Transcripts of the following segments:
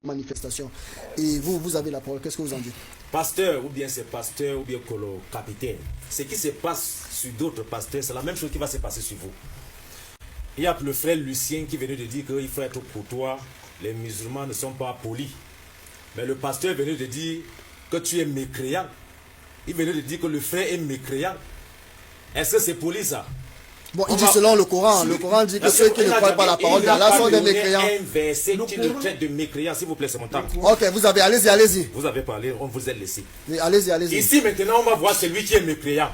manifestation. Et vous avez la parole. Qu'est-ce que vous en dites? Pasteur, ou bien c'est pasteur, ou bien capitaine. Ce qui se passe sur d'autres pasteurs, c'est la même chose qui va se passer sur vous. Il y a le frère Lucien qui venait de dire qu'il faut être courtois, les musulmans ne sont pas polis. Mais le pasteur venait de dire que tu es mécréant. Il venait de dire que le frère est mécréant. Est-ce que c'est poli ça? Bon, il dit selon le Coran. Le Coran dit que ceux qui ne croient pas la parole d'Allah sont des mécréants. Un verset qui le traite de mécréant, s'il vous plaît, c'est mon temps. Ok, vous avez, allez-y. Vous avez parlé, on vous a laissé. Oui, allez-y. Ici maintenant, on va voir celui qui est mécréant.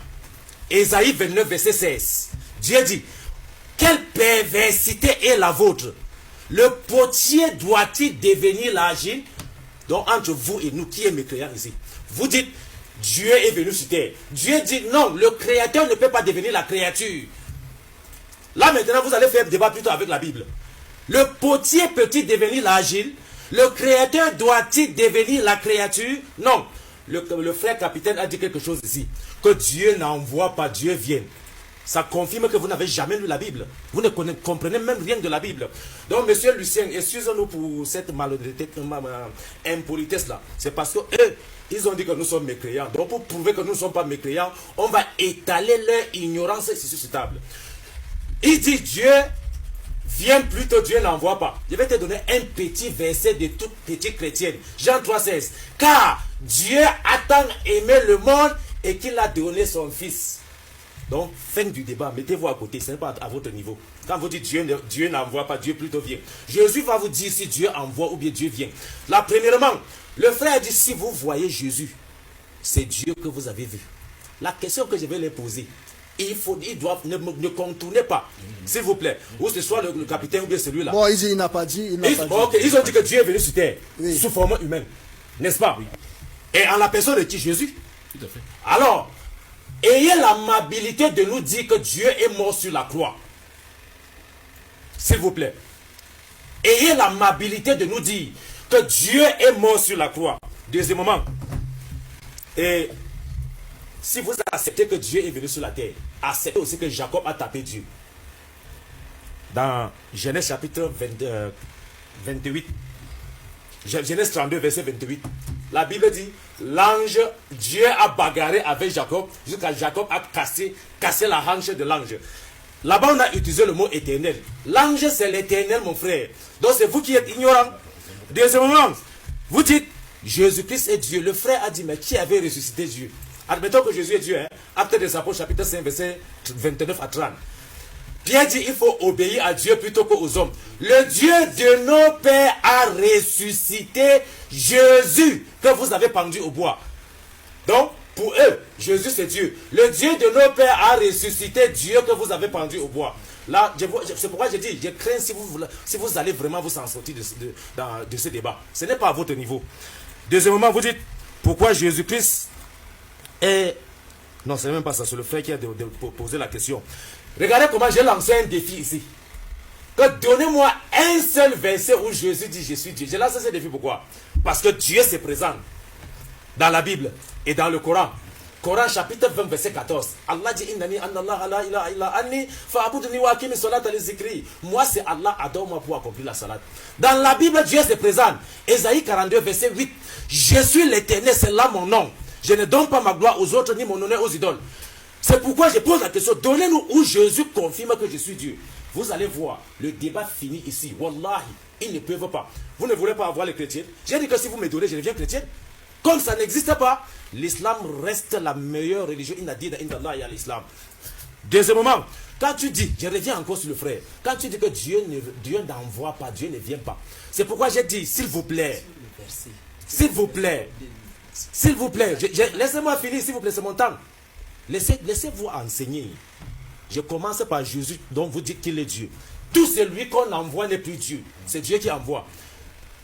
Ésaïe 29, verset 16. Dieu dit, quelle perversité est la vôtre? Le potier doit-il devenir l'argile? Donc entre vous et nous, qui est mécréant ici? Vous dites, Dieu est venu sur terre. Dieu dit, non, le créateur ne peut pas devenir la créature. Là maintenant, vous allez faire un débat plutôt avec la Bible. Le potier peut-il devenir l'argile? Le créateur doit-il devenir la créature? Non. Le frère capitaine a dit quelque chose ici. Que Dieu n'envoie pas, Dieu vient. Ça confirme que vous n'avez jamais lu la Bible. Vous ne comprenez même rien de la Bible. Donc, monsieur Lucien, excusez-nous pour cette malhonnêteté, impolitesse là. C'est parce que eux, ils ont dit que nous sommes mécréants. Donc, pour prouver que nous ne sommes pas mécréants, on va étaler leur ignorance suscitable. Il dit Dieu vient plutôt, Dieu n'envoie pas. Je vais te donner un petit verset de toute petite chrétienne. Jean 3,16. Car Dieu a tant aimé le monde et qu'il a donné son fils. Donc, fin du débat, mettez-vous à côté, ce n'est pas à votre niveau. Quand vous dites Dieu n'envoie pas, Dieu plutôt vient. Jésus va vous dire si Dieu envoie ou bien Dieu vient. Là, premièrement, le frère dit si vous voyez Jésus, c'est Dieu que vous avez vu. La question que je vais leur poser, ils doivent ne contourner pas, s'il vous plaît. Ou ce soit le capitaine ou bien celui-là. Bon, il n'a pas dit. Okay, ils ont dit que Dieu est venu sur terre, oui, sous forme humaine. N'est-ce pas? Oui. Et en la personne de qui? Jésus. Tout à fait. Alors, ayez l'amabilité de nous dire que Dieu est mort sur la croix. S'il vous plaît. Ayez l'amabilité de nous dire que Dieu est mort sur la croix. Deuxièmement, et si vous acceptez que Dieu est venu sur la terre, acceptez aussi que Jacob a tapé Dieu. Dans Genèse chapitre 28, Genèse 32, verset 28, la Bible dit, l'ange, Dieu a bagarré avec Jacob, jusqu'à Jacob a cassé la hanche de l'ange. Là-bas, on a utilisé le mot éternel. L'ange, c'est l'éternel, mon frère. Donc, c'est vous qui êtes ignorant. Deuxièmement, vous dites, Jésus-Christ est Dieu. Le frère a dit, mais qui avait ressuscité Dieu? Admettons que Jésus est Dieu. Acte des Apôtres, chapitre 5, verset 29 à 30. Pierre dit, il faut obéir à Dieu plutôt qu'aux hommes. Le Dieu de nos pères a ressuscité Jésus, que vous avez pendu au bois. Donc, pour eux, Jésus c'est Dieu. Le Dieu de nos pères a ressuscité Dieu que vous avez pendu au bois. Là, c'est pourquoi je dis, je crains si vous allez vraiment vous en sortir de ce débat. Ce n'est pas à votre niveau. Deuxièmement, vous dites, pourquoi Jésus-Christ est... Non, ce n'est même pas ça, c'est le frère qui a posé la question. Regardez comment j'ai lancé un défi ici. Que donnez-moi un seul verset où Jésus dit je suis Dieu. J'ai lancé ce défi pourquoi? Parce que Dieu se présente dans la Bible et dans le Coran. Coran chapitre 20 verset 14. Allah dit innani annallah la ilaha illa anni fa'budni wa aqimi salata li zikri. Moi c'est Allah, adore-moi pour accomplir la salat. Dans la Bible Dieu se présente. Ésaïe 42 verset 8. Je suis l'Éternel, c'est là mon nom. Je ne donne pas ma gloire aux autres ni mon honneur aux idoles. C'est pourquoi je pose la question, donnez-nous où Jésus confirme que je suis Dieu. Vous allez voir, le débat finit ici. Wallahi, ils ne peuvent pas. Vous ne voulez pas avoir les chrétiens. J'ai dit que si vous me donnez, je deviens chrétien. Comme ça n'existe pas, l'islam reste la meilleure religion. L'islam. Deuxièmement, quand tu dis, je reviens encore sur le frère, quand tu dis que Dieu n'envoie pas, Dieu ne vient pas. C'est pourquoi j'ai dit, s'il vous plaît, s'il vous plaît, s'il vous plaît, laissez-moi finir, s'il vous plaît, c'est mon temps. Laissez-vous enseigner. Je commence par Jésus, dont vous dites qu'il est Dieu. Tout celui qu'on envoie n'est plus Dieu. C'est Dieu qui envoie.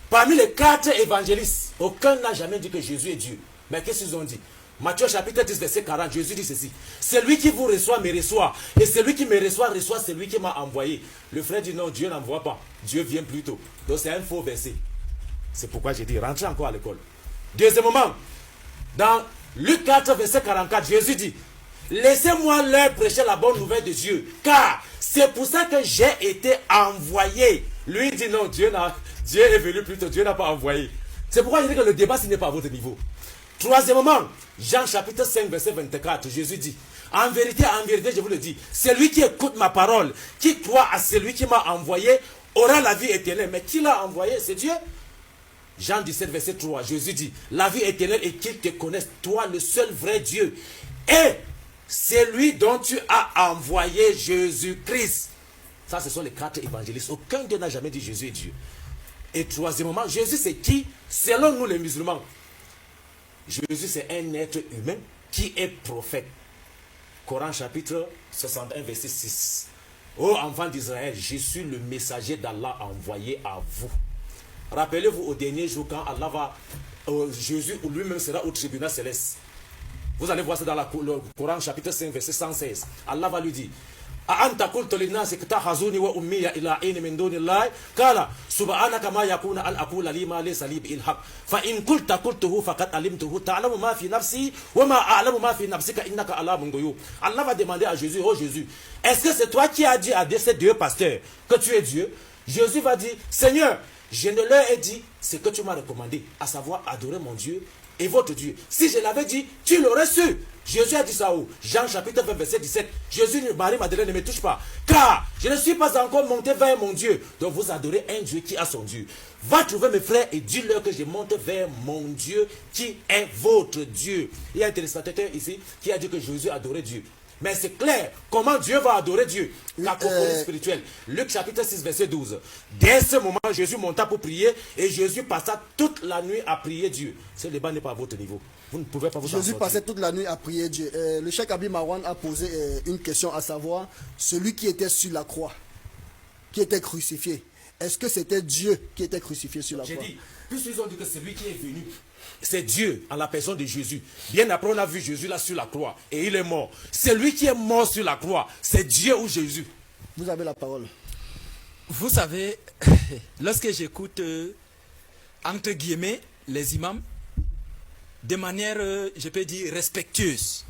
Parmi les 4 évangélistes, aucun n'a jamais dit que Jésus est Dieu. Mais qu'est-ce qu'ils ont dit? Matthieu chapitre 10, verset 40, Jésus dit ceci. Celui qui vous reçoit me reçoit. Et celui qui me reçoit, reçoit celui qui m'a envoyé. Le frère dit non, Dieu n'envoie pas. Dieu vient plus tôt. Donc c'est un faux verset. C'est pourquoi j'ai dit, rentrez encore à l'école. Deuxièmement, dans Luc 4, verset 44, Jésus dit, laissez-moi leur prêcher la bonne nouvelle de Dieu, car c'est pour ça que j'ai été envoyé. Lui dit non, Dieu est venu plutôt, Dieu n'a pas envoyé. C'est pourquoi je dis que le débat, ce n'est pas à votre niveau. Troisièmement, Jean chapitre 5, verset 24, Jésus dit, en vérité, je vous le dis, celui qui écoute ma parole, qui croit à celui qui m'a envoyé, aura la vie éternelle. Mais qui l'a envoyé? C'est Dieu. Jean 17, verset 3, Jésus dit, la vie éternelle est qu'ils te connaissent, toi, le seul vrai Dieu. Et c'est lui dont tu as envoyé Jésus-Christ. Ça, ce sont les 4 évangélistes. Aucun d'eux n'a jamais dit Jésus est Dieu. Et troisièmement, Jésus c'est qui? Selon nous les musulmans, Jésus c'est un être humain qui est prophète. Coran chapitre 61, verset 6. Ô enfants d'Israël, je suis le messager d'Allah envoyé à vous. Rappelez-vous au dernier jour quand Allah va, Jésus lui-même sera au tribunal céleste. Vous allez voir ça dans le Coran chapitre 5 verset 116. Allah va lui dire, أأنت قلت للناس اتخذوني وأمي إلهين من دون الله قال سبحانك ما يكون أن أقول لي ما ليس لي بالحق فإن قلته فقد علمته تعلم ما في نفسي وما أعلم ما في نفسك إنك علام الغيوب. Allah va demander à Jésus, oh Jésus, est-ce que c'est toi qui as dit à ces 2 pasteurs que tu es Dieu? Jésus va dire, Seigneur, je ne leur ai dit ce que tu m'as recommandé, à savoir adorer mon Dieu et votre Dieu. Si je l'avais dit, tu l'aurais su. Jésus a dit ça où? Jean chapitre 20 verset 17. Jésus, Marie-Madeleine, ne me touche pas, car je ne suis pas encore monté vers mon Dieu. Donc vous adorez un Dieu qui a son Dieu. Va trouver mes frères et dis-leur que je monte vers mon Dieu qui est votre Dieu. Il y a un téléspectateur ici qui a dit que Jésus adorait Dieu. Mais c'est clair, comment Dieu va adorer Dieu? La cacophonie spirituelle. Luc chapitre 6 verset 12. Dès ce moment, Jésus monta pour prier et Jésus passa toute la nuit à prier Dieu. Ce débat n'est pas à votre niveau. Vous ne pouvez pas vous en sortir. Jésus passait toute la nuit à prier Dieu. Le Cheikh Abi Marwan a posé une question, à savoir, celui qui était sur la croix, qui était crucifié, est-ce que c'était Dieu qui était crucifié sur la croix? J'ai dit, puisqu'ils ont dit que celui qui est venu, c'est Dieu en la personne de Jésus. Bien après, on a vu Jésus là sur la croix et il est mort. Celui qui est mort sur la croix, c'est Dieu ou Jésus? Vous avez la parole. Vous savez, lorsque j'écoute, entre guillemets, les imams, de manière, je peux dire, respectueuse,